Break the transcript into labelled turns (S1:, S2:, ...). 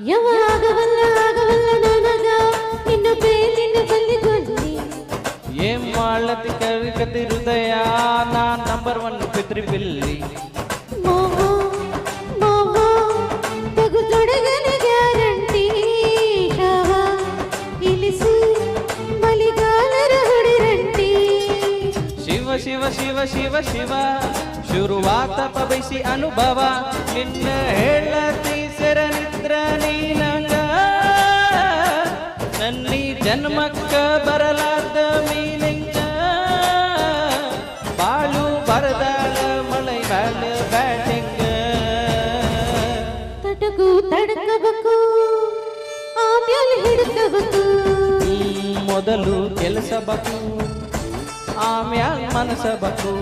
S1: ಯಾವಾಗವಲ್ಲ ಆಗವಲ್ಲ ನನಗ ನಿನ್ನ ಬೇಲಿನ ಬಲ್ಲಿಗೊಂಡಿ
S2: ಏನ್ ಮಾಡತಿ ಕರಿಕತಿ ಹೃದಯ ನಾ ನಂಬರ್ 1 ಪಿತ್ರಿ ಬಿಲ್ಲಿ
S1: ಮಾವ ಮಾವ ತಗುದೊಡಗನ ಗ್ಯಾರಂಟಿ ಶಾವ ಇಲಿಸಿ ಮಲಿಗಾಲರ ಹುಡಿರಂಟಿ
S2: ಶಿವ ಶಿವ ಶಿವ ಶಿವ ಶಿವ ಶುರುವಾತ ಬಯಸಿ ಅನುಭವ ನಿನ್ನ ಹೇಳತಿ ನಿದ್ರ ನೀನಂಗ ನನ್ನಿ ಜನ್ಮಕ್ಕ ಬರಲಾದ ಮೀನಿಂಗ ಬಾಳು ಬರದಾಳ ಮಳೆ ಬ್ಯಾಲ ಬ್ಯಾಟಿಂಗ
S1: ತಟಕು ತಡಕಬೇಕು ಆಮೇಲೆ ಹಿಡ್ಕಬೇಕು
S2: ಮೊದಲು ಕೆಲಸಬೇಕು ಆಮ್ಯಾಲ ಮನಸಬೇಕು